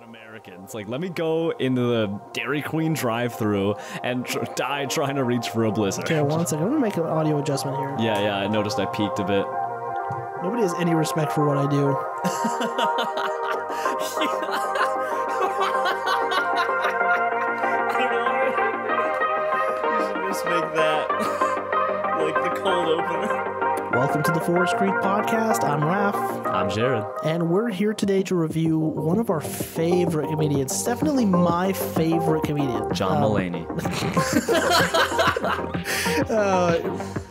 Americans. Like, let me go into the Dairy Queen drive-thru and die trying to reach for a Blizzard. Okay, one second. I'm gonna make an audio adjustment here. Yeah, I noticed I peaked a bit. Nobody has any respect for what I do. You should just make that like the cold opener. Welcome to the Forest Creek podcast. I'm Raph. I'm Jarrod. And we're here today to review one of our favorite comedians. It's definitely my favorite comedian. John Mulaney.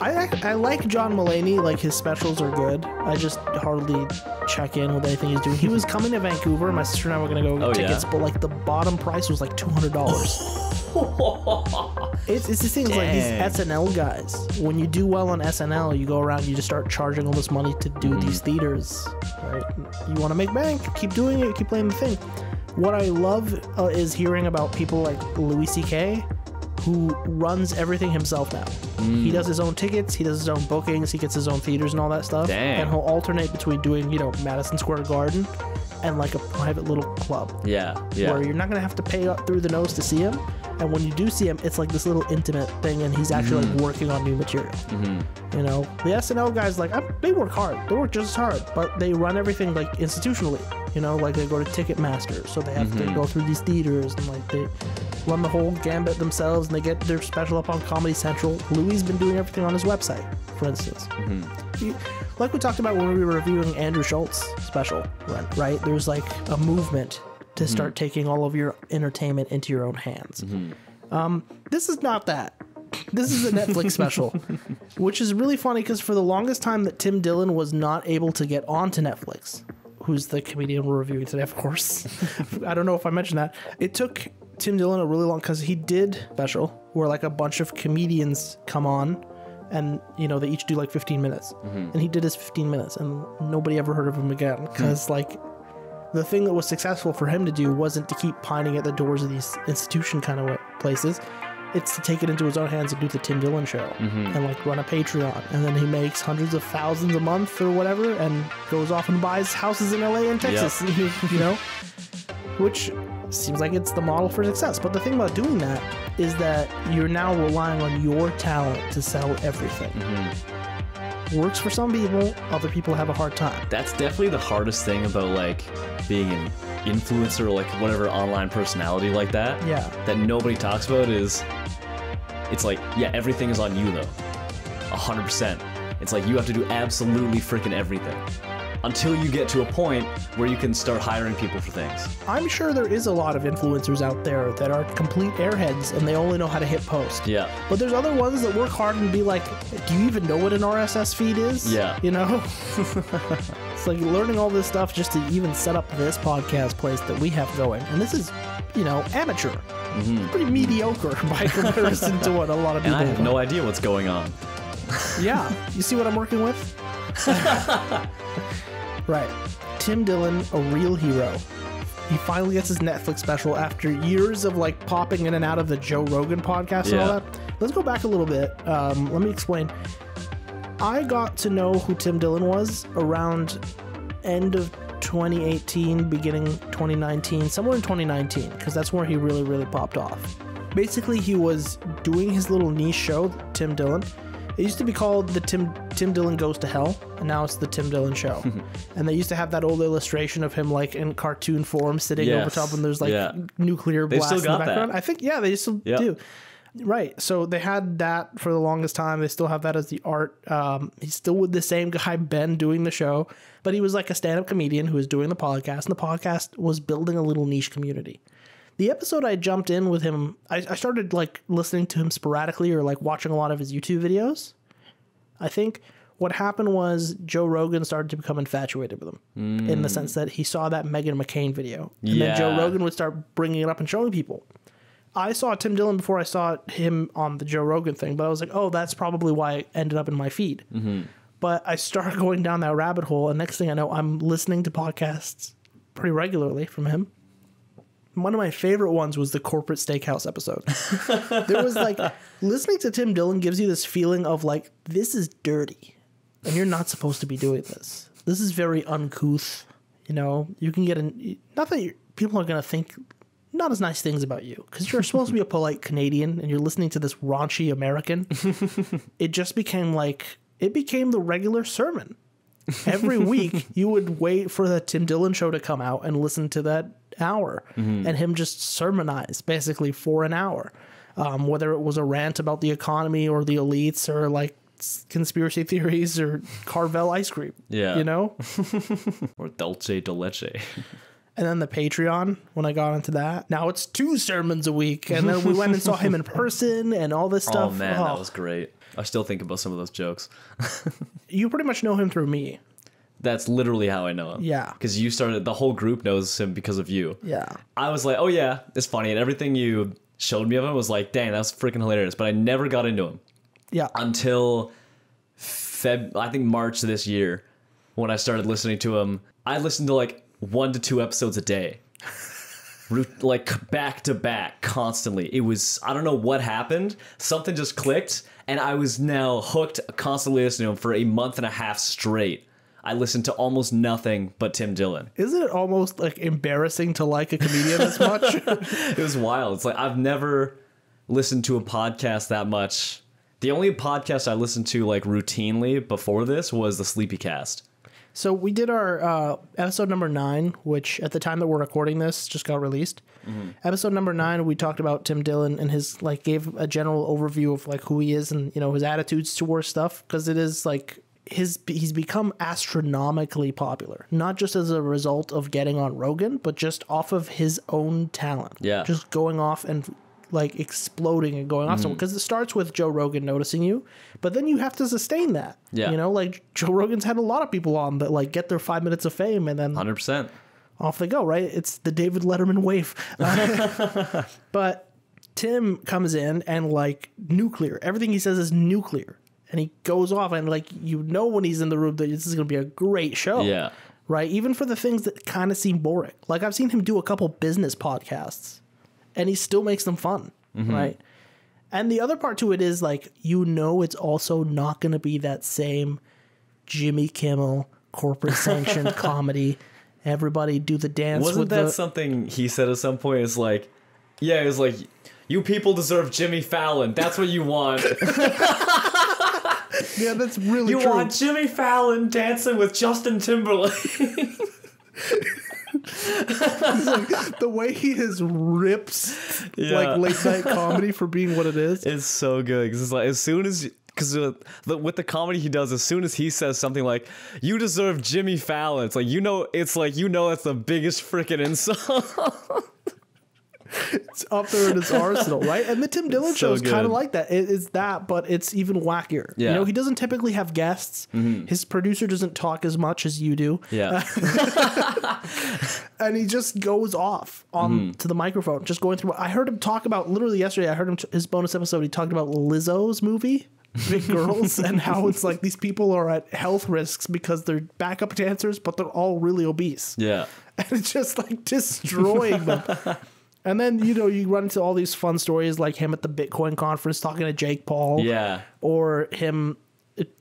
I like John Mulaney. Like, his specials are good. I just hardly check in with anything he's doing. He was coming to Vancouver. My sister and I were going to go get tickets, but like the bottom price was like $200. It's the things like these SNL guys. When you do well on SNL, you go around, you just start charging all this money to do these theaters. Right? You want to make bank, keep doing it, keep playing the thing. What I love is hearing about people like Louis C.K., who runs everything himself now. He does his own tickets, he does his own bookings, he gets his own theaters and all that stuff. And he'll alternate between doing, Madison Square Garden and like a private little club. Yeah. Where you're not going to have to pay up through the nose to see him. And when you do see him, it's like this little intimate thing, and he's actually like working on new material. You know, the SNL guys, like, they work hard. They work just as hard, but they run everything like institutionally. You know, like they go to Ticketmaster, so they have to go through these theaters, and like they run the whole gambit themselves, and they get their special up on Comedy Central. Louis has been doing everything on his website, for instance. Like we talked about when we were reviewing Andrew Schultz's special, right? There's like a movement to start taking all of your entertainment into your own hands. This is not that. This is a Netflix special, which is really funny because for the longest time that Tim Dillon was not able to get onto Netflix, who's the comedian we're reviewing today, of course. I don't know if I mentioned that. It took Tim Dillon a really long, because he did a special where like a bunch of comedians come on and, they each do like 15 minutes. And he did his 15 minutes and nobody ever heard of him again because like the thing that was successful for him to do wasn't to keep pining at the doors of these institution kind of places. It's to take it into his own hands and do the Tim Dillon show and like run a Patreon. And then he makes hundreds of thousands a month or whatever and goes off and buys houses in LA and Texas, which seems like it's the model for success. But the thing about doing that is that you're now relying on your talent to sell everything. Works for some people, other people have a hard time. That's definitely the hardest thing about like being an influencer or like whatever online personality like that. Yeah. That nobody talks about is, it's like, everything is on you though. 100%. It's like you have to do absolutely freaking everything until you get to a point where you can start hiring people for things. I'm sure there is a lot of influencers out there that are complete airheads and they only know how to hit post. Yeah. But there's other ones that work hard and be like, do you even know what an RSS feed is? Yeah. It's like learning all this stuff just to even set up this podcast place that we have going. And this is, amateur. Pretty mediocre by comparison to what a lot of people And I have no idea what's going on. Yeah. You see what I'm working with? Right. Tim Dillon, a real hero. He finally gets his Netflix special after years of like popping in and out of the Joe Rogan podcast and all that. Let's go back a little bit. Let me explain. I got to know who Tim Dillon was around end of 2018, beginning 2019, somewhere in 2019, because that's where he really, really popped off. Basically, he was doing his little niche show, Tim Dillon. It used to be called the Tim Dillon Goes to Hell, and now it's the Tim Dillon Show. And they used to have that old illustration of him like in cartoon form sitting over top, and there's like nuclear blast in the background. That. I think, they still do. Right. So they had that for the longest time. They still have that as the art. He's still with the same guy, Ben, doing the show, but he was like a stand-up comedian who was doing the podcast, and the podcast was building a little niche community. The episode I jumped in with him, I started like listening to him sporadically or like watching a lot of his YouTube videos. I think what happened was Joe Rogan started to become infatuated with him in the sense that he saw that Meghan McCain video. And then Joe Rogan would start bringing it up and showing people. I saw Tim Dillon before I saw him on the Joe Rogan thing, but I was like, oh, that's probably why it ended up in my feed. But I started going down that rabbit hole, and next thing I know, I'm listening to podcasts pretty regularly from him. One of my favorite ones was the corporate steakhouse episode. There was like, listening to Tim Dillon gives you this feeling of like, this is dirty and you're not supposed to be doing this. This is very uncouth. You know, you can get not that people are going to think not as nice things about you because you're supposed to be a polite Canadian and you're listening to this raunchy American. It just became the regular sermon. Every week you would wait for the Tim Dillon show to come out and listen to that hour and him just sermonize basically for an hour. Whether it was a rant about the economy or the elites or like conspiracy theories or Carvel ice cream. Yeah. You know? Or dulce de leche. And then the Patreon, when I got into that, now it's 2 sermons a week. And then we went and saw him in person and all this stuff. Oh, man, that was great. I still think about some of those jokes. You pretty much know him through me. That's literally how I know him. Yeah. Because the whole group knows him because of you. Yeah. I was like, oh, yeah, it's funny. And everything you showed me of him was like, dang, that's freaking hilarious. But I never got into him. Yeah. Until I think March this year, when I started listening to him. I listened to like 1 to 2 episodes a day. Like back to back constantly. It was, I don't know what happened. Something just clicked and I was now hooked, constantly listening to him for a month and a half straight. I listened to almost nothing but Tim Dillon. Isn't it almost like embarrassing to like a comedian this much? It was wild. It's like I've never listened to a podcast that much. The only podcast I listened to like routinely before this was the Sleepy Cast. So we did our episode number 9, which at the time that we're recording this just got released. Episode number 9, we talked about Tim Dillon and his like gave a general overview of like who he is and, you know, his attitudes towards stuff, because it is like he's become astronomically popular, not just as a result of getting on Rogan, but just off of his own talent. Yeah. Just going off and like exploding and going off somewhere, because it starts with Joe Rogan noticing you, but then you have to sustain that. Yeah. You know, like Joe Rogan's had a lot of people on that like get their 5 minutes of fame and then 100%. off they go, right? It's the David Letterman wave. But Tim comes in and like nuclear. Everything he says is nuclear. And he goes off and like, you know, when he's in the room that this is going to be a great show. Yeah. Right? Even for the things that kind of seem boring. Like I've seen him do a couple business podcasts and he still makes them fun. Right? And the other part to it is like, you know, it's also not going to be that same Jimmy Kimmel corporate sanctioned comedy. Everybody do the dance. Wasn't that something he said at some point? Is like, yeah, it was like, you people deserve Jimmy Fallon. That's what you want. Yeah, that's really you true. You want Jimmy Fallon dancing with Justin Timberlake. Like, the way he has rips like late night comedy for being what it is. It's so good because it's like as soon as with the comedy he does, as soon as he says something like "you deserve Jimmy Fallon," it's like you know that's the biggest freaking insult. It's up there in his arsenal, right? And the Tim Dillon show is kind of like that. It's that, but it's even wackier. Yeah. You know, he doesn't typically have guests. His producer doesn't talk as much as you do. Yeah. And he just goes off on to the microphone, just going through. I heard him talk about, literally yesterday, I heard him, his bonus episode, he talked about Lizzo's movie, Big Girls, and how it's like these people are at health risks because they're backup dancers, but they're all really obese. Yeah. And it's just like destroying them. And then, you know, you run into all these fun stories like him at the Bitcoin conference talking to Jake Paul. Yeah. Or him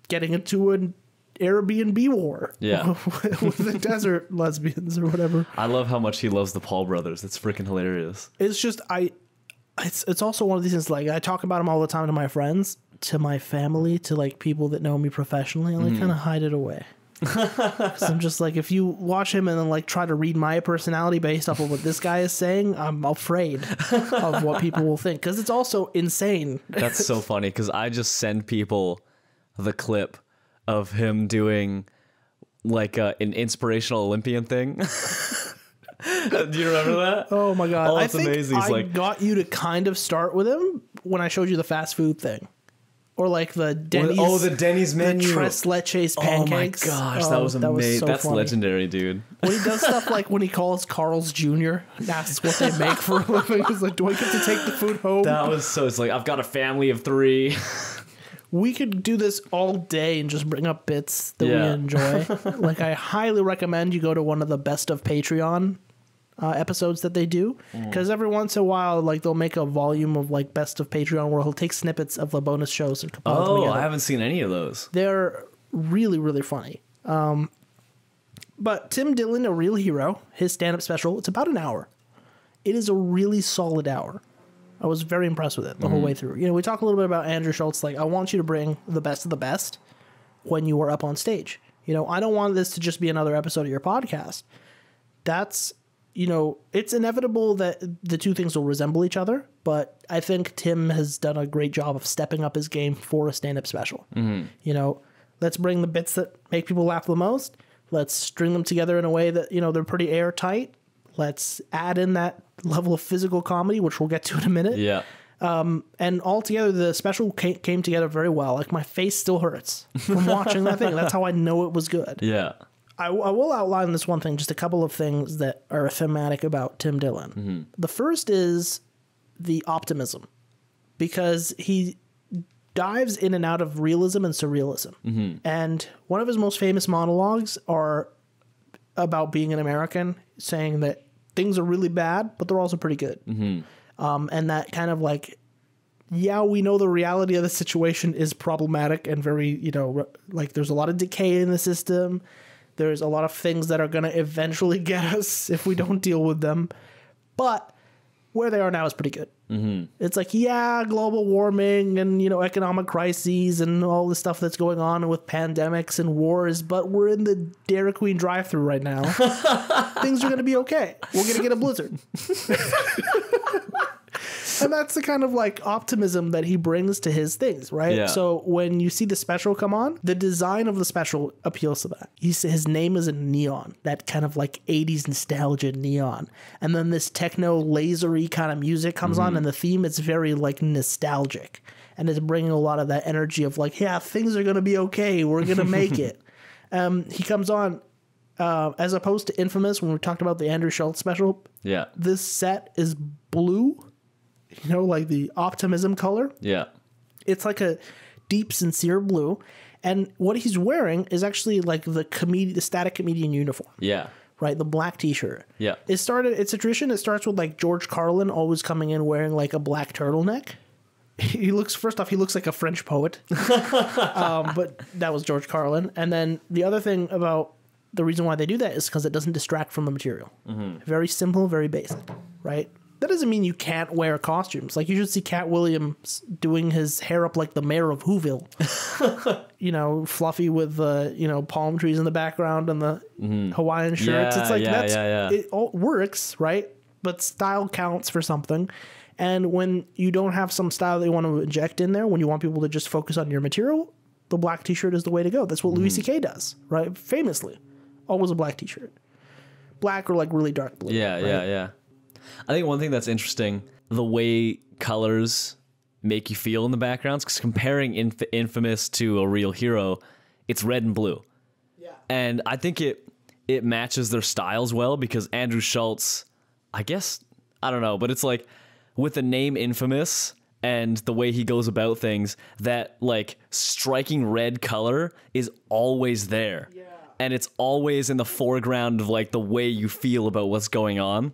getting into an Airbnb war. Yeah. with the desert lesbians or whatever. I love how much he loves the Paul brothers. It's freaking hilarious. It's just, it's also one of these things, like, I talk about him all the time to my friends, to my family, to, like, people that know me professionally, and I kind of hide it away. Because I'm just like, if you watch him and then like try to read my personality based off of what this guy is saying, I'm afraid of what people will think, because it's also insane. That's so funny because I just send people the clip of him doing like an inspirational Olympian thing. Do you remember that? Oh my god. Oh, it's amazing. He's I got you to kind of start with him when I showed you the fast food thing. Or like the Denny's. Oh, the Denny's menu. The tres leches pancakes. Oh my gosh, that was amazing. So that's funny. legendary, dude. When he does stuff like when he calls Carl's Jr. and asks what they make for a living. He's like, do I get to take the food home? That was so, it's like, I've got a family of 3. We could do this all day and just bring up bits that we enjoy. Like, I highly recommend you go to one of the best of Patreon episodes that they do, because every once in a while, like, they'll make a volume of like best of Patreon where he'll take snippets of the bonus shows and compile them together. I haven't seen any of those. They're really, really funny. But Tim Dillon, A Real Hero, his stand-up special, it's about an hour. It is a really solid hour. I was very impressed with it the whole way through. You know, we talk a little bit about Andrew Schulz. Like, I want you to bring the best of the best when you are up on stage. You know, I don't want this to just be another episode of your podcast. That's, you know, it's inevitable that the two things will resemble each other. But I think Tim has done a great job of stepping up his game for a stand-up special. You know, let's bring the bits that make people laugh the most. Let's string them together in a way that, you know, they're pretty airtight. Let's add in that level of physical comedy, which we'll get to in a minute. Yeah. And altogether, the special came together very well. Like, my face still hurts from watching that thing. That's how I know it was good. Yeah. I will outline this one thing, just a couple of things that are thematic about Tim Dillon. The first is the optimism, because he dives in and out of realism and surrealism. And one of his most famous monologues are about being an American, saying that things are really bad, but they're also pretty good. And that kind of like, yeah, we know the reality of the situation is problematic and very, you know, like there's a lot of decay in the system. There's a lot of things that are going to eventually get us if we don't deal with them. But where they are now is pretty good. It's like, yeah, global warming and, you know, economic crises and all the stuff that's going on with pandemics and wars, but we're in the Dairy Queen drive-thru right now. Things are going to be okay. We're going to get a blizzard. And that's the kind of like optimism that he brings to his things, right? Yeah. So when you see the special come on, the design of the special appeals to that. His name is in neon, that kind of like 80s nostalgia neon. And then this techno lasery kind of music comes on, and the theme is very like nostalgic. And it's bringing a lot of that energy of like, yeah, things are going to be okay. We're going to make it. He comes on, as opposed to Infamous, when we talked about the Andrew Schulz special. Yeah. This set is blue. You know, like the optimism color. Yeah. It's like a deep, sincere blue. And what he's wearing is actually like the static comedian uniform. Yeah. Right? The black t-shirt. Yeah. It's a tradition. It starts with like George Carlin always coming in wearing like a black turtleneck. He looks like a French poet. But that was George Carlin. And then the other thing about the reason why they do that is because it doesn't distract from the material. Very simple, very basic, right? That doesn't mean you can't wear costumes. Like, you should see Cat Williams doing his hair up like the mayor of Whoville. You know, fluffy with the, you know, palm trees in the background and the Hawaiian shirts. Yeah, it's like, yeah. it all works, right? But style counts for something. And when you don't have some style that you want to inject in there, when you want people to just focus on your material, the black t-shirt is the way to go. That's what Louis C.K. does, right? Famously. Always a black t-shirt. Black or like really dark blue. Yeah, right? yeah. I think one thing that's interesting, the way colors make you feel in the backgrounds, because comparing Infamous to A Real Hero, it's red and blue. Yeah. And I think it matches their styles well, because Andrew Schulz, I guess, I don't know, but it's like with the name Infamous and the way he goes about things, that like striking red color is always there. Yeah. And it's always in the foreground of like the way you feel about what's going on.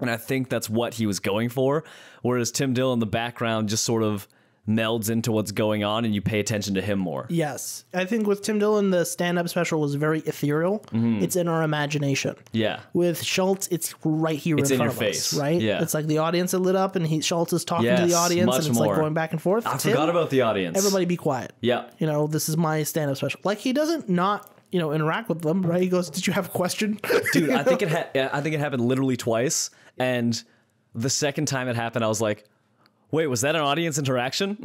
And I think that's what he was going for. Whereas Tim Dillon, the background just sort of melds into what's going on and you pay attention to him more. Yes. I think with Tim Dillon, the stand-up special was very ethereal. It's in our imagination. Yeah. With Schulz, it's right here in front of us, right? Yeah. It's like the audience is lit up and Schulz is talking to the audience and it's like going back and forth. I forgot about the audience. Everybody be quiet. Yeah. You know, this is my stand-up special. Like, he doesn't not, you know, interact with them, right? He goes, "Did you have a question?" Dude, I think it happened literally twice. And the second time it happened, I was like, wait, was that an audience interaction?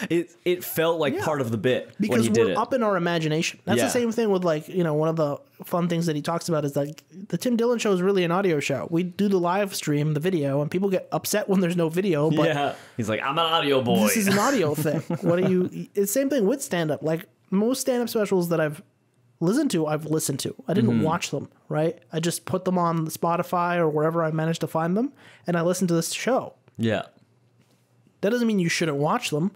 It felt like part of the bit because when he did we're it. Up in our imagination. That's the same thing with, like, you know, one of the fun things that he talks about is like the Tim Dillon show is really an audio show. We do the live stream, the video, and people get upset when there's no video. But he's like, I'm an audio boy. This is an audio thing. What are you? It's the same thing with stand-up. Like, most stand-up specials that I've listened to. I didn't watch them, right? I just put them on Spotify or wherever I managed to find them, and I listened to this show. Yeah. That doesn't mean you shouldn't watch them,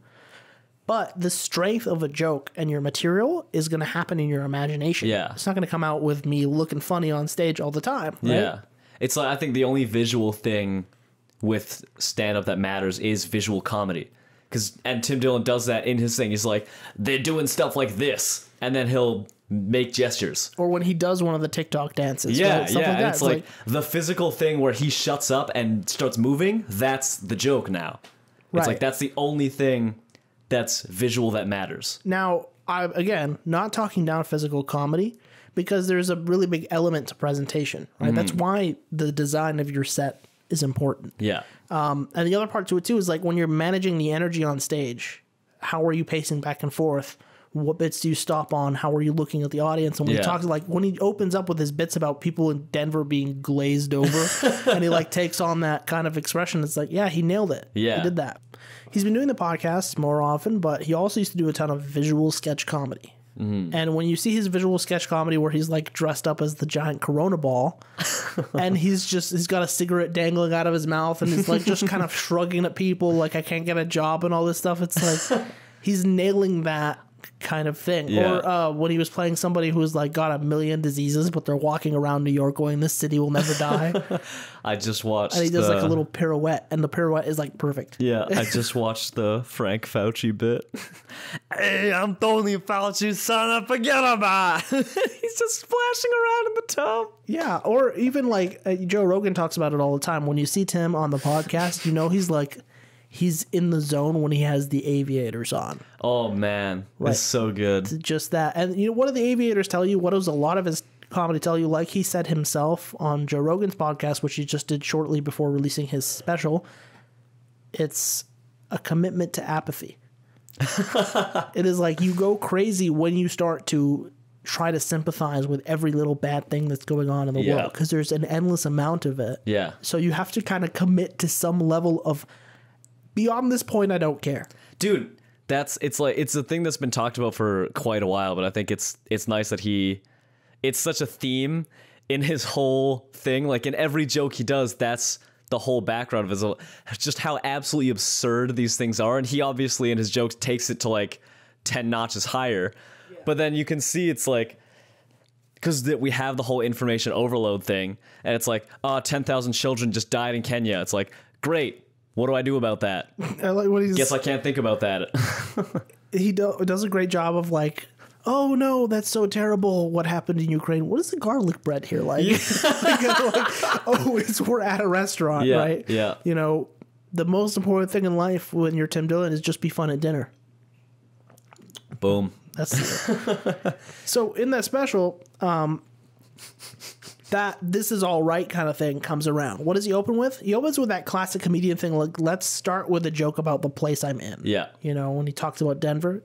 but the strength of a joke and your material is going to happen in your imagination. Yeah. It's not going to come out with me looking funny on stage all the time, right? Yeah. It's like, I think the only visual thing with stand-up that matters is visual comedy. And Tim Dillon does that in his thing. He's like, they're doing stuff like this, and then he'll make gestures. Or when he does one of the TikTok dances. Yeah, right? Stuff yeah. like that. It's like the physical thing where he shuts up and starts moving. That's the joke now. It's like that's the only thing that's visual that matters. Now, again, not talking down physical comedy, because there's a really big element to presentation, right? That's why the design of your set is important. Yeah. And the other part to it too is like when you're managing the energy on stage, how are you pacing back and forth? What bits do you stop on? How are you looking at the audience? And when he talks, like when he opens up with his bits about people in Denver being glazed over and he like takes on that kind of expression, it's like, yeah, he nailed it. Yeah. He did that. He's been doing the podcast more often, but he also used to do a ton of visual sketch comedy. And when you see his visual sketch comedy where he's like dressed up as the giant Corona ball and he's got a cigarette dangling out of his mouth and he's like just kind of shrugging at people like I can't get a job and all this stuff. It's like he's nailing that kind of thing. Yeah. Or when he was playing somebody who's like got a million diseases, but they're walking around New York going, this city will never die. I just watched. And he does like a little pirouette, and the pirouette is like perfect. Yeah, I just watched the Frank Fauci bit. Hey, I'm Tony Fauci, son, forget about it. He's just splashing around in the tub. Yeah, or even like Joe Rogan talks about it all the time. When you see Tim on the podcast, you know he's in the zone when he has the aviators on. Oh man, Right. it's so good. Just that. And you know, what do the aviators tell you? What does a lot of his comedy tell you? Like he said himself on Joe Rogan's podcast, which he just did shortly before releasing his special, it's a commitment to apathy. It is like you go crazy when you start to try to sympathize with every little bad thing that's going on in the world, because there's an endless amount of it. Yeah. So you have to kind of commit to some level of, beyond this point, I don't care. Dude, it's a thing that's been talked about for quite a while, but I think it's nice that it's such a theme in his whole thing. Like in every joke he does, that's the whole background of his, just how absolutely absurd these things are. And he obviously in his jokes takes it to like 10 notches higher. Yeah. But then you can see it's like, because we have the whole information overload thing, and it's like, 10,000 children just died in Kenya. It's like, great. What do I do about that? I like what he's, guess I can't think about that. He does a great job of like, oh no, that's so terrible. What happened in Ukraine? What is the garlic bread here like? We're at a restaurant, right? Yeah. You know, the most important thing in life when you're Tim Dillon is just be fun at dinner. Boom. That's so in that special, that this is all right kind of thing comes around. What does he open with? He opens with that classic comedian thing, like, let's start with a joke about the place I'm in. Yeah. You know, when he talks about Denver,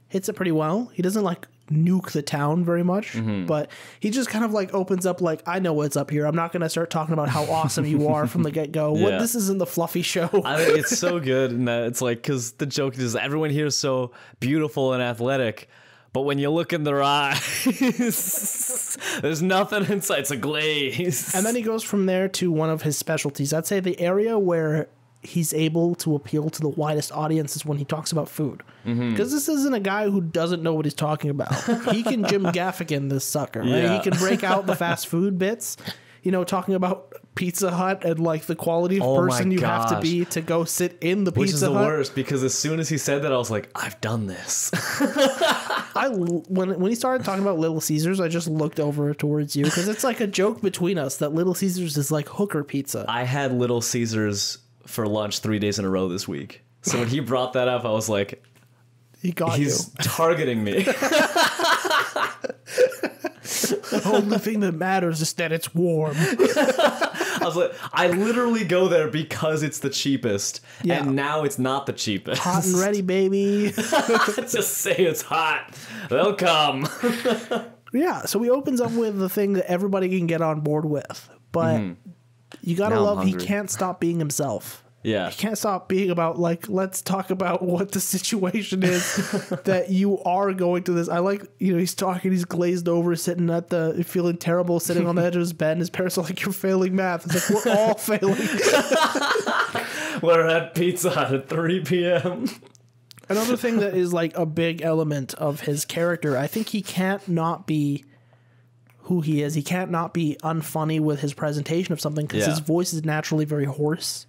hits it pretty well. He doesn't like nuke the town very much, but he just kind of like opens up like, I know what's up here. I'm not going to start talking about how awesome you are from the get-go. Yeah. This isn't the fluffy show. I think it's so good in that it's like, because the joke is everyone here is so beautiful and athletic, but when you look in their eyes, there's nothing inside. It's a glaze. And then he goes from there to one of his specialties. I'd say the area where he's able to appeal to the widest audience is when he talks about food. Because this isn't a guy who doesn't know what he's talking about. He can Jim Gaffigan this sucker. Right? Yeah. He can break out the fast food bits, you know, talking about Pizza Hut and like the quality of person you have to be to go sit in the Which Pizza Hut. Which is the worst, because as soon as he said that, I was like, I've done this. When he started talking about Little Caesars, I just looked over towards you, because it's like a joke between us that Little Caesars is like hooker pizza. I had Little Caesars for lunch 3 days in a row this week. So when he brought that up, I was like, he's targeting me. The only thing that matters is that it's warm. I was like, I literally go there because it's the cheapest, and now it's not the cheapest. Hot and ready, baby. Just say it's hot. They'll come. Yeah, so he opens up with the thing that everybody can get on board with, but you gotta Now I'm love he hungry. can't stop being himself. Yeah. He can't stop being about, like, let's talk about what the situation is that you are going to this. I like, you know, he's talking, he's glazed over, sitting at feeling terrible, sitting on the edge of his bed, and his parents are like, you're failing math. It's like, we're all failing. We're at Pizza Hut at 3 p.m. Another thing that is, like, a big element of his character, I think he can't not be who he is. He can't not be unfunny with his presentation of something, because his voice is naturally very hoarse.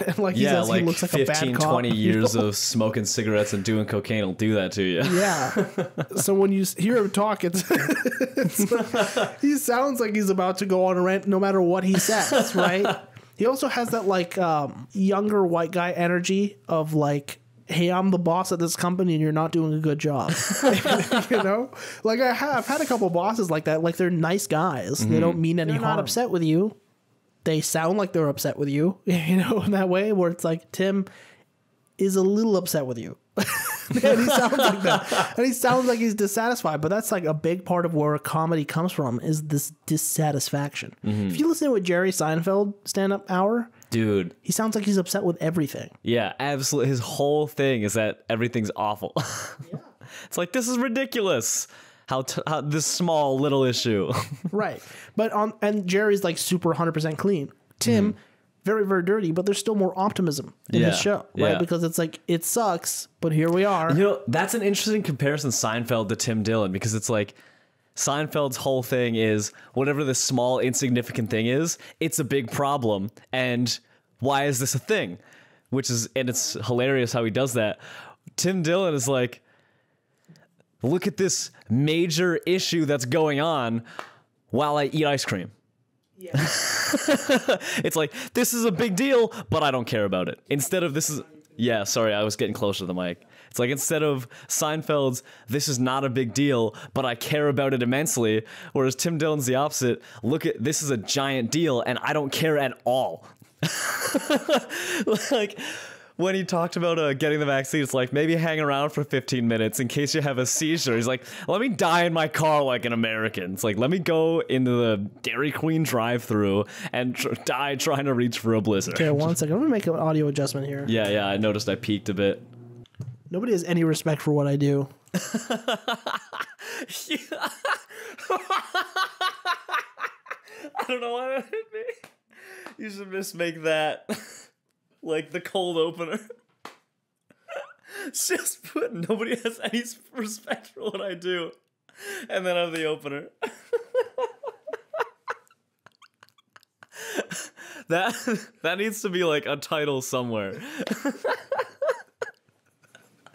And like he says, like he looks like 15, a bad cop. 20 years of smoking cigarettes and doing cocaine will do that to you. Yeah. So when you hear him talk, he sounds like he's about to go on a rant no matter what he says, right? He also has that like younger white guy energy of like, hey, I'm the boss at this company and you're not doing a good job. You know? Like I've had a couple bosses like that. Like they're nice guys. They don't mean any harm. They're not upset with you. They sound like they're upset with you, you know, in that way where it's like Tim is a little upset with you. And he sounds like that. And he sounds like he's dissatisfied. But that's like a big part of where a comedy comes from is this dissatisfaction. If you listen to a Jerry Seinfeld stand-up hour, dude, he sounds like he's upset with everything. Yeah, absolutely. His whole thing is that everything's awful. Yeah. It's like, this is ridiculous. How this small little issue. Right. But and Jerry's like super 100% clean. Tim, very, very dirty, but there's still more optimism in this show, right? Because it's like, it sucks, but here we are. You know, that's an interesting comparison, Seinfeld to Tim Dillon, because it's like, Seinfeld's whole thing is whatever this small, insignificant thing is, it's a big problem. And why is this a thing? And it's hilarious how he does that. Tim Dillon is like, look at this major issue that's going on while I eat ice cream. Yeah. It's like, this is a big deal, but I don't care about it. Instead of yeah, sorry, I was getting closer to the mic. It's like, instead of Seinfeld's, this is not a big deal, but I care about it immensely. Whereas Tim Dillon's the opposite. Look at, this is a giant deal and I don't care at all. Like, when he talked about getting the vaccine, it's like, maybe hang around for 15 minutes in case you have a seizure. He's like, let me die in my car like an American. It's like, let me go into the Dairy Queen drive-thru and die trying to reach for a Blizzard. Okay, one second. I'm going to make an audio adjustment here. Yeah, I noticed I peaked a bit. Nobody has any respect for what I do. I don't know why that hit me. You should just make that... like the cold opener. Just put, nobody has any respect for what I do. And then I have the opener. That needs to be like a title somewhere.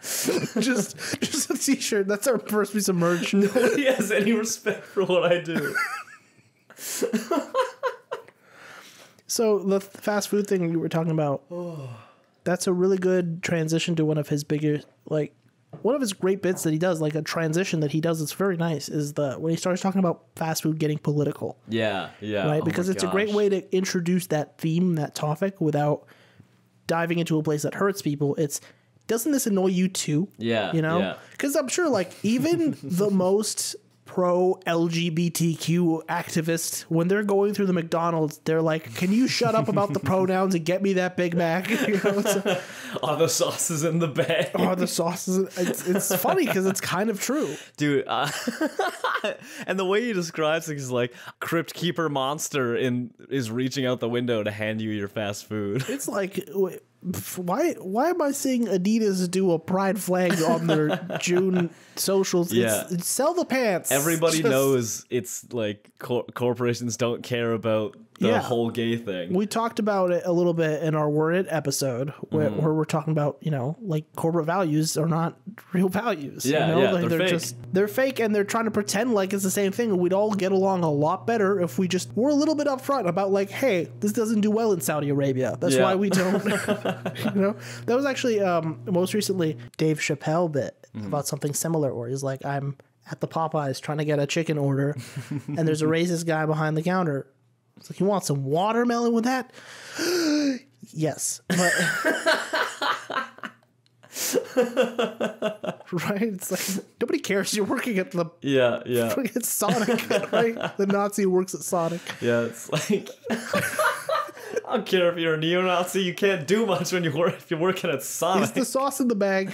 just a t-shirt. That's our first piece of merch. Nobody has any respect for what I do. So the fast food thing you were talking about, that's a really good transition to one of his bigger, like, one of his great bits that he does, like a transition that he does that's very nice, is when he starts talking about fast food getting political. Yeah. Right? Because it's a great way to introduce that theme, that topic, without diving into a place that hurts people. Doesn't this annoy you too? Yeah. You know? Because I'm sure, like, even the most pro-LGBTQ activists, when they're going through the McDonald's, they're like, can you shut up about the pronouns and get me that Big Mac? You know, are the sauces in the bag? Are the sauces... It's funny because it's kind of true. Dude, and the way he describes it is like, Crypt Keeper monster is reaching out the window to hand you your fast food. It's like... Why am I seeing Adidas do a pride flag on their June socials? Yeah. Sell the pants. Everybody knows it's like corporations don't care about the whole gay thing. We talked about it a little bit in our Word It episode where we're talking about, you know, like corporate values are not real values. Yeah, you know? Like they're fake. They're fake and they're trying to pretend like it's the same thing. We'd all get along a lot better if we just were a little bit upfront about like, hey, this doesn't do well in Saudi Arabia. That's why we don't. You know, that was actually most recently Dave Chappelle bit about something similar where he's like, I'm at the Popeyes trying to get a chicken order and there's a racist guy behind the counter. It's like, you want some watermelon with that? Yes. But right? It's like, nobody cares. You're working at the... Yeah. It's Sonic, right? The Nazi works at Sonic. Yeah, it's like... I don't care if you're a neo-Nazi. You can't do much when if you're working at Sonic. It's the sauce in the bag.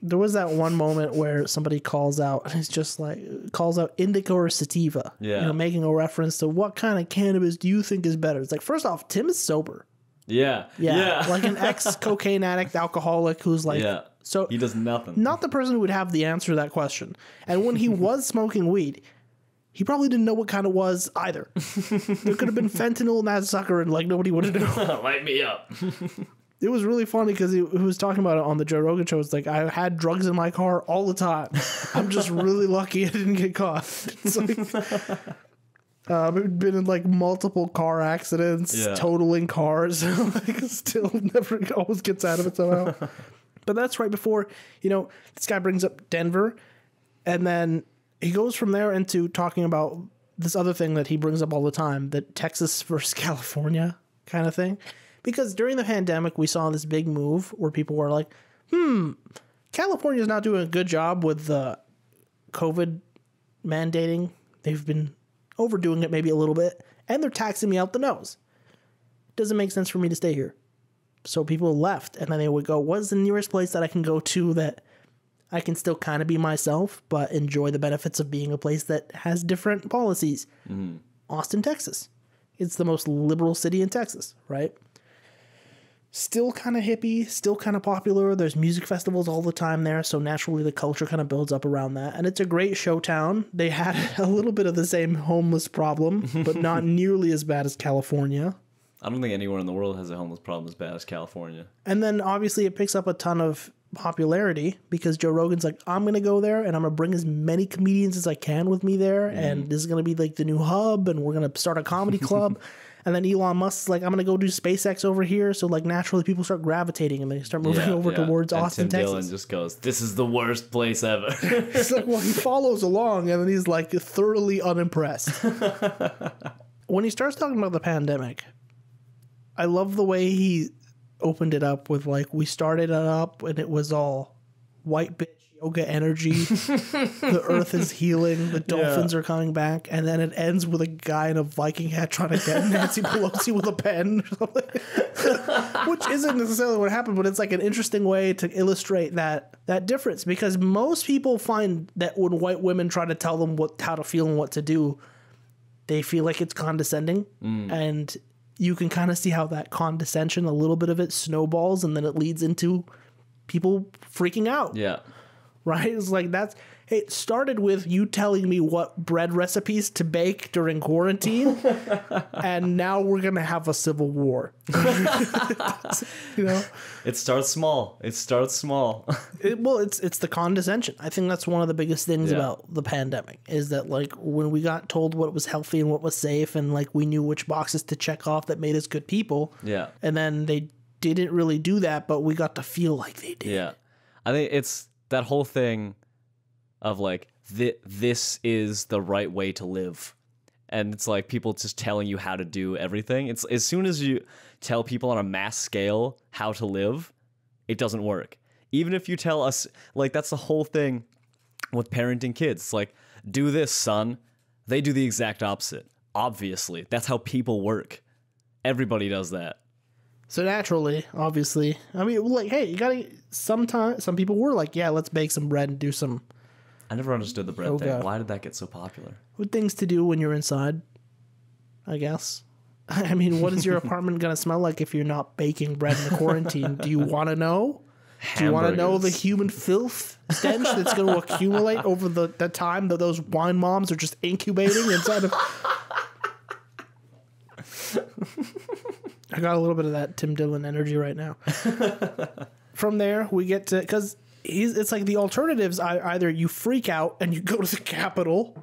There was that one moment where somebody calls out, and it's just like, calls out indica or sativa. Yeah. You know, making a reference to what kind of cannabis do you think is better? It's like, first off, Tim is sober. Yeah. Like an ex-cocaine addict, alcoholic who's like... Yeah. So he does nothing. Not the person who would have the answer to that question. And when he was smoking weed, He probably didn't know what kind it was either. There could have been fentanyl in that sucker and like nobody would have known. Light me up. It was really funny because he was talking about it on the Joe Rogan show. It's like, I had drugs in my car all the time. I'm just really lucky I didn't get caught. It's like, I've been in like multiple car accidents, totaling cars. Like, still never always gets out of it somehow. But that's right before, this guy brings up Denver, and then he goes from there into talking about this other thing that he brings up all the time, that Texas versus California kind of thing. Because during the pandemic, we saw this big move where people were like, California's not doing a good job with the COVID mandating. They've been overdoing it maybe a little bit, and they're taxing me out the nose. Doesn't make sense for me to stay here. So people left, and then they would go, what's the nearest place that I can go to that I can still kind of be myself, but enjoy the benefits of being a place that has different policies? Austin, Texas. It's the most liberal city in Texas, right? Still kind of hippie, still kind of popular. There's music festivals all the time there, so naturally the culture kind of builds up around that. And it's a great show town. They had a little bit of the same homeless problem, but not nearly as bad as California. I don't think anywhere in the world has a homeless problem as bad as California. And then obviously it picks up a ton of popularity because Joe Rogan's like, I'm going to go there and I'm going to bring as many comedians as I can with me there. And this is going to be like the new hub, and we're going to start a comedy club. And then Elon Musk's like, I'm going to go do SpaceX over here. So like naturally people start gravitating and they start moving over towards Austin, Tim Texas. Dillon just goes, this is the worst place ever. It's like, well, he follows along and then he's like thoroughly unimpressed. When he starts talking about the pandemic, I love the way he opened it up with like, we started it up and it was all white bitch yoga energy. The earth is healing. The dolphins are coming back. And then it ends with a guy in a Viking hat trying to get Nancy Pelosi with a pen or something. Which isn't necessarily what happened, but it's like an interesting way to illustrate that difference. Because most people find that when white women try to tell them how to feel and what to do, they feel like it's condescending. And you can kind of see how that condescension, a little bit of it snowballs, and then it leads into people freaking out. Yeah. Right? It's like it started with you telling me what bread recipes to bake during quarantine, and now we're going to have a civil war. It starts small. It's the condescension. I think that's one of the biggest things about the pandemic is that like when we got told what was healthy and what was safe, and like we knew which boxes to check off that made us good people. Yeah. And then they didn't really do that, but we got to feel like they did. Yeah. I think it's that whole thing of like, this is the right way to live. And it's like people just telling you how to do everything. It's as soon as you tell people on a mass scale how to live, it doesn't work. Even if you tell us, like, that's the whole thing with parenting kids. It's like, do this, son. They do the exact opposite. Obviously. That's how people work. Everybody does that. So naturally, obviously, I mean, like, hey, you gotta, some people were like, yeah, let's bake some bread and do some. I never understood the bread thing. Why did that get so popular? With things to do when you're inside, I guess. I mean, what is your apartment going to smell like if you're not baking bread in the quarantine? Do you want to know? Do you want to know the human filth stench that's going to accumulate over the time that those wine moms are just incubating inside of... I got a little bit of that Tim Dillon energy right now. From there, we get to... Because it's like the alternatives are either you freak out and you go to the Capitol,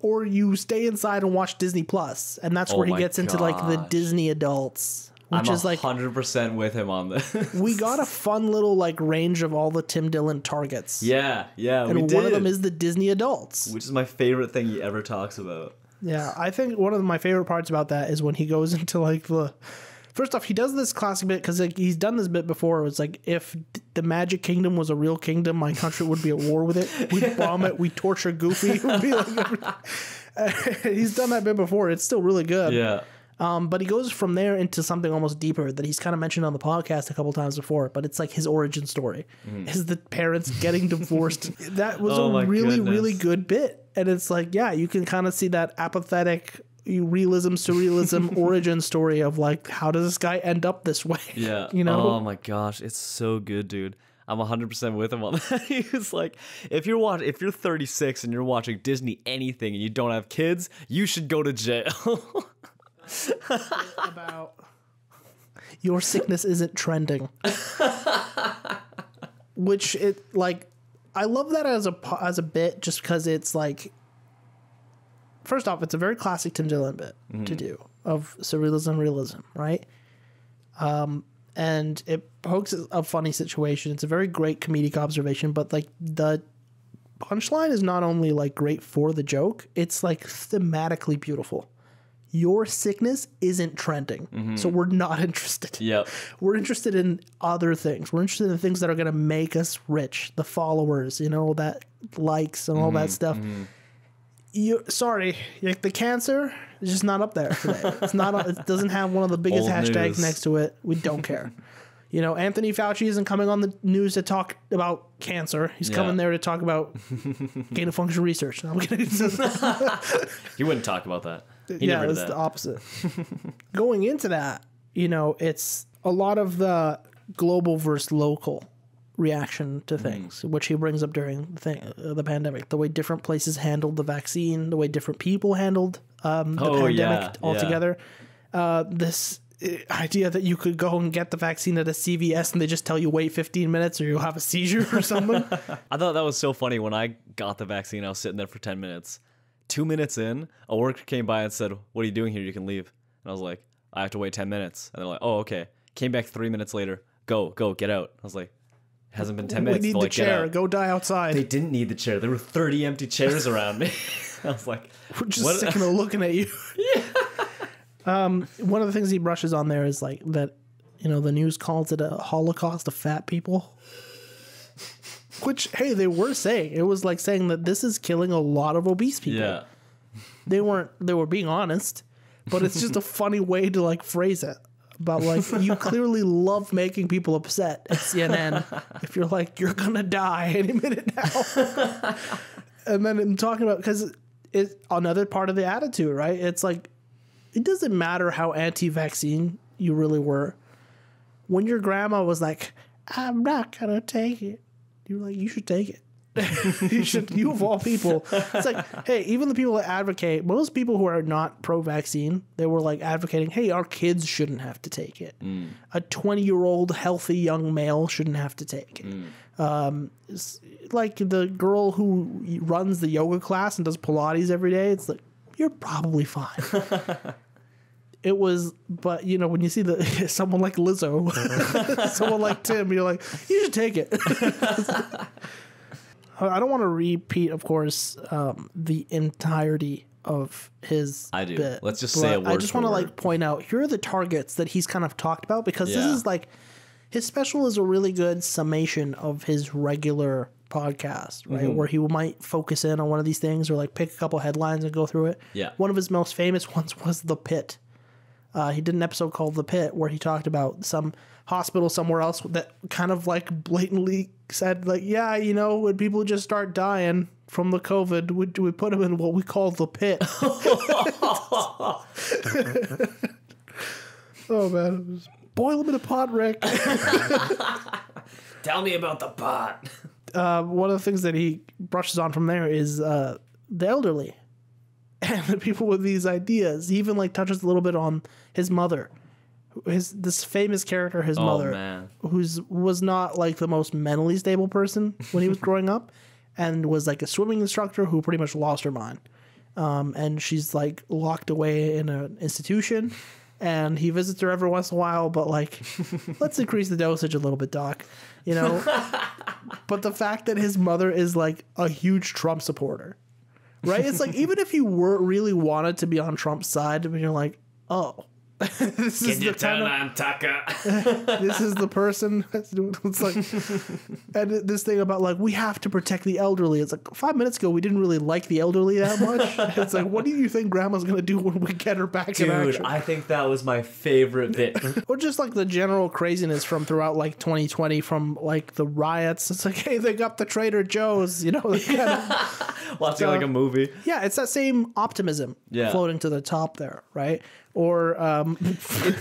or you stay inside and watch Disney Plus, and that's where he gets into like the Disney adults, which I'm is like 100% with him on this. We got a fun little like range of all the Tim Dillon targets. Yeah, and we did. One of them is the Disney adults, which is my favorite thing he ever talks about. Yeah, I think one of my favorite parts about that is when he goes into like the. First off, he does this classic bit because like, he's done this bit before. It's like, if the Magic Kingdom was a real kingdom, my country would be at war with it. We'd bomb it. We'd torture Goofy. It would be like he's done that bit before. It's still really good. Yeah. But he goes from there into something almost deeper that he's kind of mentioned on the podcast a couple times before. But it's like his origin story is the parents getting divorced. That was a really, really good bit. And it's like, yeah, you can kind of see that apathetic realism, surrealism origin story of like, how does this guy end up this way? Yeah. You know? Oh my gosh, it's so good, dude. I'm 100% with him on that. He was like, if you're 36 and you're watching Disney anything and you don't have kids, you should go to jail. About your sickness isn't trending. Which it like, I love that as a bit, just because it's like, first off, it's a very classic Tim Dillon bit to do of surrealism, realism, right? And it pokes a funny situation. It's a very great comedic observation, but like the punchline is not only like great for the joke, it's like thematically beautiful. Your sickness isn't trending, so we're not interested. Yep. We're interested in other things. We're interested in things that are going to make us rich, the followers, you know, that likes and all that stuff. Sorry, like the cancer is just not up there today. It's not. It doesn't have one of the biggest Old hashtags news. next to it. We don't care. You know, Anthony Fauci isn't coming on the news to talk about cancer. He's coming there to talk about gain of function research. I'm kidding. He wouldn't talk about that. He Yeah, never did it's that. the opposite. Going into that, you know, it's a lot of the global versus local reaction to things, which he brings up during the pandemic. The way different places handled the vaccine, the way different people handled the pandemic altogether. This idea that you could go and get the vaccine at a CVS and they just tell you wait 15 minutes or you'll have a seizure or something. I thought that was so funny. When I got the vaccine, I was sitting there for 10 minutes. 2 minutes in, a worker came by and said, "What are you doing here? You can leave." And I was like, "I have to wait 10 minutes." And they're like, "Oh, okay." Came back 3 minutes later. Go, get out. I was like, it hasn't been 10 minutes. We need to, the like, get chair. out. Go die outside. They didn't need the chair. There were 30 empty chairs around me. I was like, We're just sick of looking at you. One of the things he brushes on there is like that, you know, the news calls it a holocaust of fat people. Which, hey, they were saying. It was like saying that this is killing a lot of obese people. yeah. They were being honest, but it's just a funny way to like phrase it. But like, you clearly love making people upset at CNN if you're like, you're gonna die any minute now. And then I'm talking about, because it's another part of the attitude, right? It's like, it doesn't matter how anti-vaccine you really were. When your grandma was like, "I'm not gonna take it," you're like, you should take it. You of all people. It's like, hey, even the people that advocate, most people who are not pro-vaccine, they were like advocating, hey, our kids shouldn't have to take it. A 20-year-old healthy young male shouldn't have to take it. Like the girl who runs the yoga class and does Pilates every day, it's like, you're probably fine. It was, but you know, when you see someone like Lizzo, someone like Tim, you're like, you should take it. I don't want to repeat, of course, the entirety of his I do. bit, Let's just say a word I just want to for like word. point out, here are the targets that he's kind of talked about, because this Yeah. is like, his special is a really good summation of his regular podcast, right? Where he might focus in on one of these things or like pick a couple headlines and go through it. Yeah. One of his most famous ones was The Pit. He did an episode called The Pit where he talked about some hospital somewhere else that kind of like blatantly said like, yeah, you know, when people just start dying from the COVID, we put them in what we call the pit. Oh man, boil them in a pot, Rick. Tell me about the pot. One of the things that he brushes on from there is the elderly and the people with these ideas. He even like touches a little bit on his mother, this famous character, his mother, man. was not like the most mentally stable person when he was growing up, and was like a swimming instructor who pretty much lost her mind. And she's like locked away in an institution, and he visits her every once in a while, but like, let's increase the dosage a little bit, doc, you know? But the fact that his mother is like a huge Trump supporter, right? It's like, even if you really wanted to be on Trump's side, I mean, you're like, oh, this is the kind on, Tucker? this is the person that's doing it's like, and this thing about like, we have to protect the elderly. It's like 5 minutes ago we didn't really like the elderly that much. It's like, what do you think grandma's gonna do when we get her back in Dude, action? I think that was my favorite bit. Or just like the general craziness from throughout like 2020, from like the riots. It's like, hey, they got the Trader Joe's, you know, kind of, Watching like a movie. yeah, it's that same optimism Yeah. floating to the top there, right? Or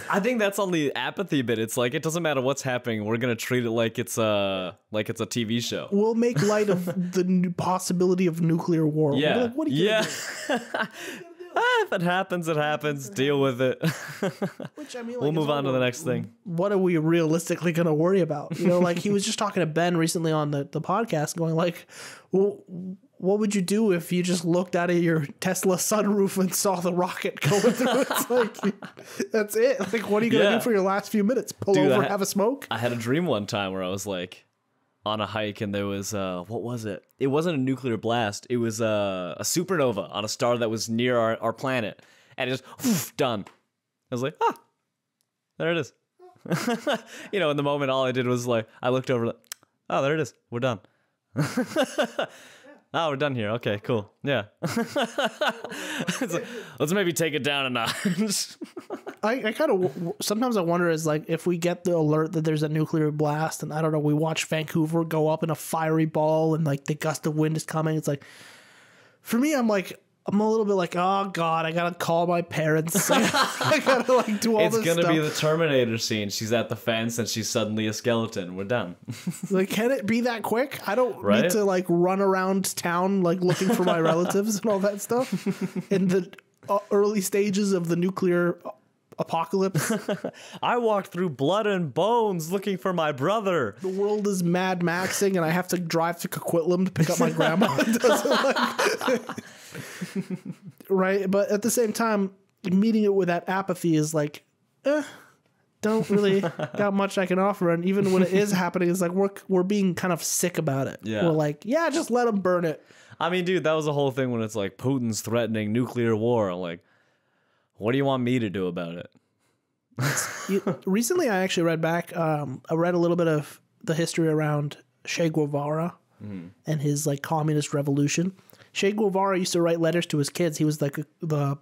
I think that's on the apathy bit. It's like, it doesn't matter what's happening. We're going to treat it like it's a TV show. We'll make light of the possibility of nuclear war. Yeah. We'll be like, what are you gonna do? If it happens, it happens. Deal with it. Which, I mean, like, We'll move on to the next thing. What are we realistically going to worry about? You know, like he was just talking to Ben recently on the podcast going like, well, what would you do if you just looked out of your Tesla sunroof and saw the rocket going through? It's like, that's it. Like, what are you going to do for your last few minutes? Pull over, have a smoke? I had a dream one time where I was like on a hike and there was, what was it? It wasn't a nuclear blast. It was a supernova on a star that was near our planet. And it just, done. I was like, there it is. You know, in the moment, all I did was like, I looked over, like, oh, there it is. We're done. Oh, we're done here. Okay, cool. Yeah. Like, let's maybe take it down a notch. I kind of, sometimes I wonder is like, if we get the alert that there's a nuclear blast and I don't know, we watch Vancouver go up in a fiery ball and like the gust of wind is coming. It's like, for me, I'm a little bit like, oh God, I gotta call my parents. I gotta like do all this stuff. It's gonna be the Terminator scene. She's at the fence and she's suddenly a skeleton. We're done. Like, can it be that quick? I don't need to like run around town like looking for my relatives and all that stuff in the early stages of the nuclear apocalypse. I walked through blood and bones looking for my brother. The world is Mad Maxing and I have to drive to Coquitlam to pick up my grandma. It doesn't like... Right, but at the same time, meeting it with that apathy is like, don't really got much I can offer. And even when it is happening, it's like we're being kind of sick about it. Yeah. We're like, yeah, just let them burn it. I mean, dude, that was the whole thing when it's like Putin's threatening nuclear war. I'm like, what do you want me to do about it? Recently, I actually read back. I read a little bit of the history around Che Guevara and his like communist revolution. Che Guevara used to write letters to his kids. He was like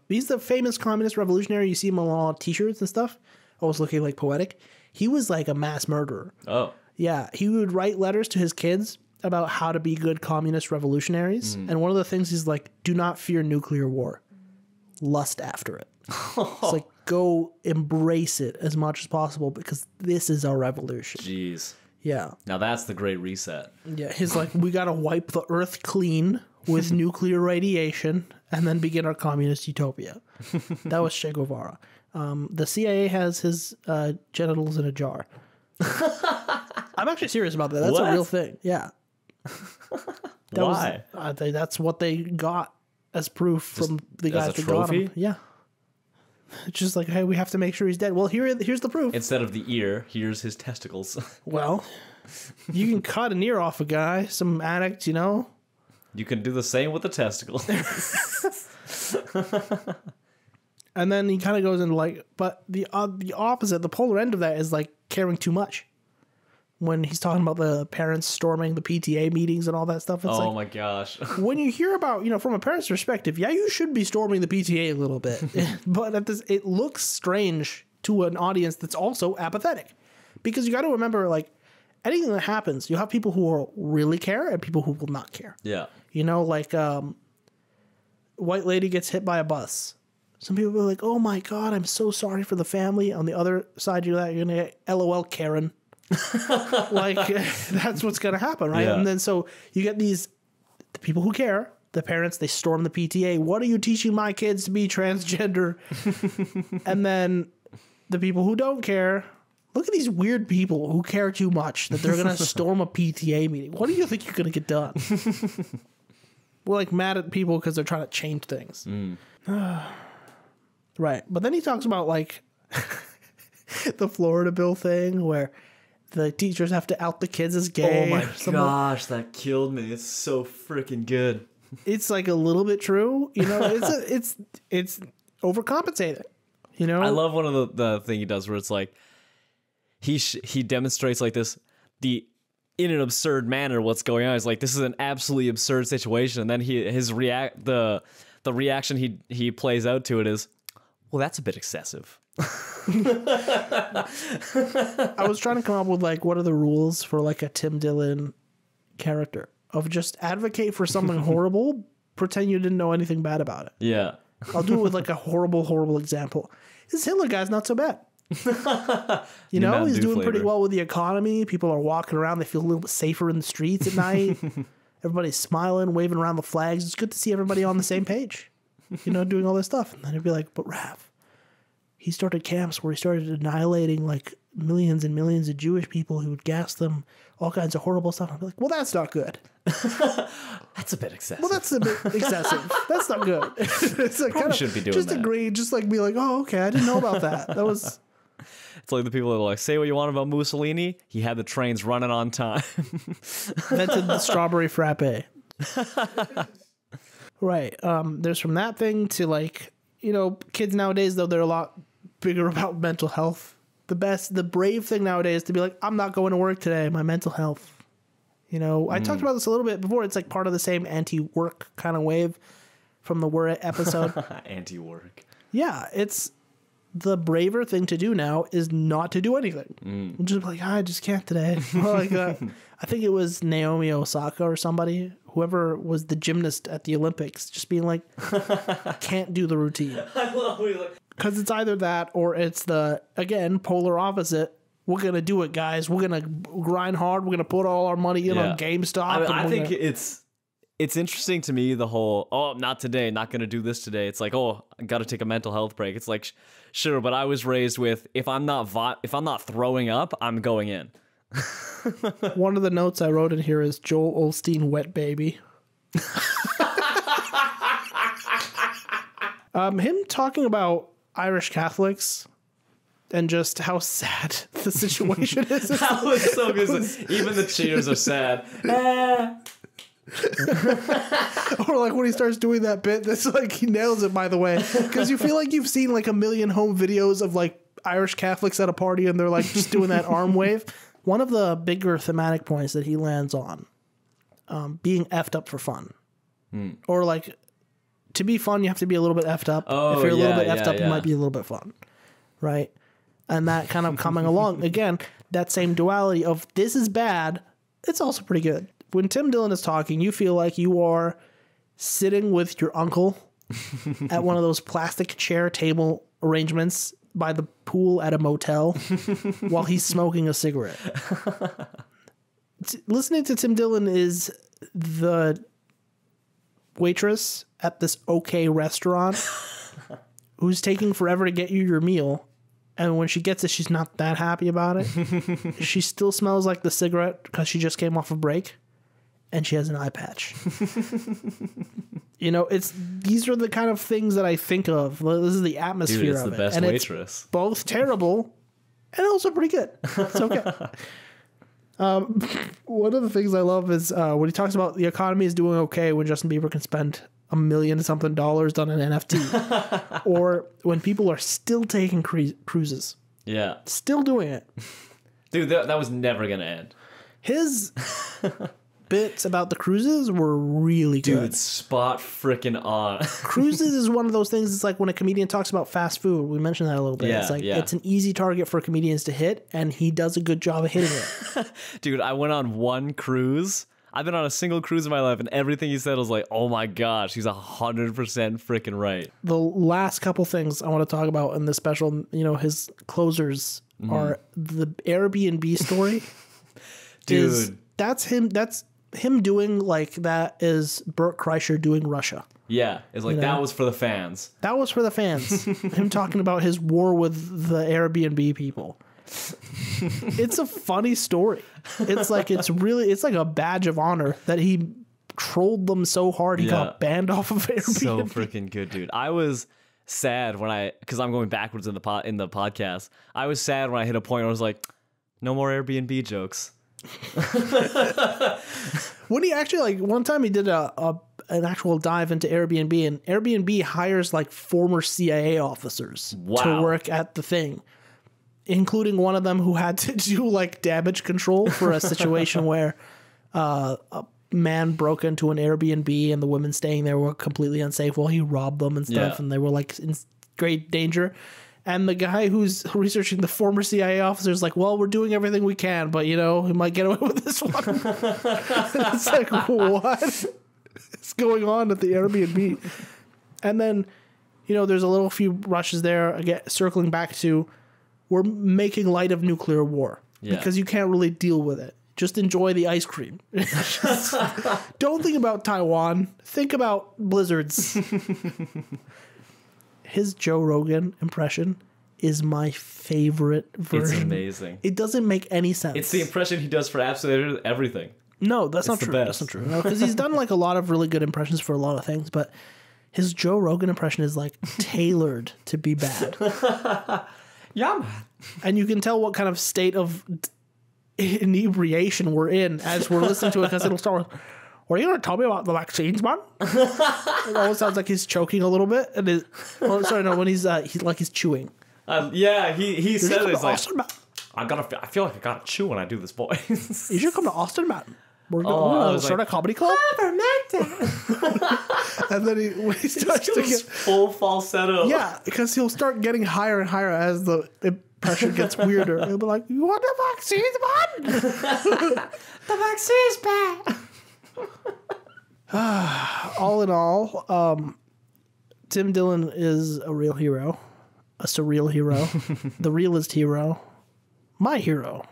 he's the famous communist revolutionary. You see him on all t-shirts and stuff, always looking like poetic. He was like a mass murderer. Oh. Yeah, he would write letters to his kids about how to be good communist revolutionaries. And one of the things is like, do not fear nuclear war. Lust after it. It's like, go embrace it as much as possible because this is our revolution. Jeez. Yeah. Now that's the Great Reset. Yeah, he's like, we got to wipe the earth clean with nuclear radiation and then begin our communist utopia. That was Che Guevara. The CIA has his genitals in a jar. I'm actually serious about that. That's a real thing. Yeah. Why? That's what they got as proof from the guys that got him. Yeah. It's just like, hey, we have to make sure he's dead. Well, here's the proof. Instead of the ear, here's his testicles. Well, you can cut an ear off a guy, some addict, you know. You can do the same with the testicles. And then he kind of goes into like, but the opposite, the polar end of that is like caring too much. When he's talking about the parents storming the PTA meetings and all that stuff. It's oh like, my gosh. When you hear about, you know, from a parent's perspective, yeah, you should be storming the PTA a little bit. But it looks strange to an audience that's also apathetic. Because you got to remember, like, anything that happens, you have people who will really care and people who will not care. Yeah. You know, like, white lady gets hit by a bus. Some people are like, oh my God, I'm so sorry for the family. On the other side, you're going to get LOL Karen. Like, that's what's going to happen, right? Yeah. And then so you get the people who care, the parents, they storm the PTA. What are you teaching my kids to be transgender? And then the people who don't care, look at these weird people who care too much that they're going to storm a PTA meeting. What do you think you're going to get done? We're like mad at people because they're trying to change things. Right. But then he talks about like the Florida bill thing where the teachers have to out the kids as gay. Oh my gosh, that killed me. It's so freaking good. It's like a little bit true, you know. It's overcompensating, you know. I love one of the thing he does where it's like he demonstrates like this in an absurd manner what's going on. He's like, this is an absolutely absurd situation, and then the reaction he plays out to it is, well, that's a bit excessive. I was trying to come up with like, what are the rules for like a Tim Dillon character of just advocate for something horrible, pretend you didn't know anything bad about it. Yeah. I'll do it with like a horrible example. This Hitler guy's not so bad. You know, he's doing pretty well with the economy. People are walking around. They feel a little bit safer in the streets at night. Everybody's smiling, waving around the flags. It's good to see everybody on the same page, you know, doing all this stuff. And then it'd be like, but Raph, he started camps where he started annihilating like millions and millions of Jewish people who would gas them, all kinds of horrible stuff. I'd be like, well, that's not good. That's a bit excessive. Well, that's a bit excessive. That's not good. It's like Probably shouldn't be doing just that. agree, just like be like, oh, okay, I didn't know about that. That was... It's like the people that are like, say what you want about Mussolini. He had the trains running on time. Invented the strawberry frappe. Right. There's from that thing to like, you know, kids nowadays, though, they're a lot bigger about mental health. The brave thing nowadays is to be like, I'm not going to work today. My mental health. You know, I talked about this a little bit before. It's like part of the same anti-work kind of wave from the Were episode. Anti-work. Yeah, it's the braver thing to do now is not to do anything. Just like, I just can't today. Like I think it was Naomi Osaka or somebody, whoever was the gymnast at the Olympics, just being like, can't do the routine. I love it. Because it's either that or it's the, again, polar opposite. We're going to do it, guys. We're going to grind hard. We're going to put all our money in on GameStop. I think it's interesting to me, the whole, oh, not today, not going to do this today. It's like, oh, I got to take a mental health break. It's like, sure, but I was raised with, if I'm not throwing up, I'm going in. One of the notes I wrote in here is Joel Osteen, wet baby. Him talking about Irish Catholics and just how sad the situation is. That was so good. Even the cheers are sad. Or like when he starts doing that bit, that's like he nails it, by the way, because you feel like you've seen like a million home videos of like Irish Catholics at a party and they're like just doing that arm wave. One of the bigger thematic points that he lands on, being effed up for fun, or like to be fun, you have to be a little bit effed up. Oh, if you're a little bit effed up, it might be a little bit fun, right? And that kind of coming along again, that same duality of this is bad, it's also pretty good. When Tim Dillon is talking, you feel like you are sitting with your uncle at one of those plastic chair table arrangements by the pool at a motel while he's smoking a cigarette. Listening to Tim Dillon is the waitress at this okay restaurant who's taking forever to get you your meal. And when she gets it, she's not that happy about it. She still smells like the cigarette because she just came off a break. And she has an eye patch. You know, these are the kind of things that I think of. This is the atmosphere Dude, it's of the it. best And waitress. it's both terrible and also pretty good. It's okay. One of the things I love is when he talks about the economy is doing okay when Justin Bieber can spend $1 million something on an NFT. Or when people are still taking cruises. Yeah. Still doing it. Dude, that was never going to end. His bits about the cruises were really good. Dude, spot freaking on. Cruises is one of those things. It's like when a comedian talks about fast food. We mentioned that a little bit. Yeah, it's like yeah. it's an easy target for comedians to hit, and he does a good job of hitting it. Dude, I went on one cruise. I've been on a single cruise in my life, and everything he said was like, oh my gosh, he's 100% freaking right. The last couple things I want to talk about in this special, you know, his closers are the Airbnb story. Dude. That's him doing like that is Bert Kreischer doing Russia. Yeah, it's like, that was for the fans. That was for the fans. Him talking about his war with the Airbnb people. It's a funny story. It's like it's like a badge of honor that he trolled them so hard he got banned off of Airbnb. So freaking good, dude. I was sad because I'm going backwards in the podcast. I was sad when I hit a point where I was like, no more Airbnb jokes. When he actually, like, one time he did an actual dive into Airbnb, and Airbnb hires like former CIA officers to work at the thing, including one of them who had to do like damage control for a situation where a man broke into an Airbnb and the women staying there were completely unsafe while he robbed them and stuff, and they were like in great danger. And the guy who's researching the former CIA officer is like, well, we're doing everything we can, but, you know, we might get away with this one. It's like, what is going on at the Airbnb? And then there's a little few rushes there. Again, circling back to, we're making light of nuclear war because you can't really deal with it. Just enjoy the ice cream. Don't think about Taiwan. Think about blizzards. His Joe Rogan impression is my favorite version. It's amazing. It doesn't make any sense. It's the impression he does for absolutely everything. No, that's not true. That's not true. No, because he's done like a lot of really good impressions for a lot of things, but his Joe Rogan impression is like tailored to be bad. Yeah, man. And you can tell what kind of state of inebriation we're in as we're listening to it, because it'll start with, "What are you going to tell me about the vaccines, man?" It always sounds like he's choking a little bit. And when he's chewing. He said it. He's like, I feel like I gotta chew when I do this voice. You should come to Austin, man. We're going to start a comedy club. And then when he starts to get full falsetto. Yeah, because he'll start getting higher and higher as the impression gets weirder. He'll be like, "You want the vaccines, man?" The vaccine's bad. All in all, Tim Dillon is a real hero, a surreal hero, the realest hero, my hero.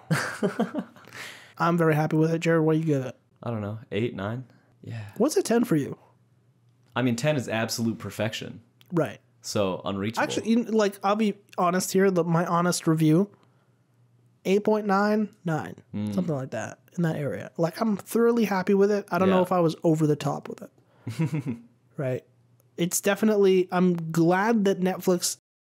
I'm very happy with it. Jared, what do you give it? I don't know, 8, 9? Yeah. What's a 10 for you? I mean, 10 is absolute perfection. Right. So, unreachable. Actually, I'll be honest here. My honest review, 8.9, 9. Something like that, in that area. Like, I'm thoroughly happy with it. I don't know if I was over the top with it. Right. It's definitely, I'm glad that Netflix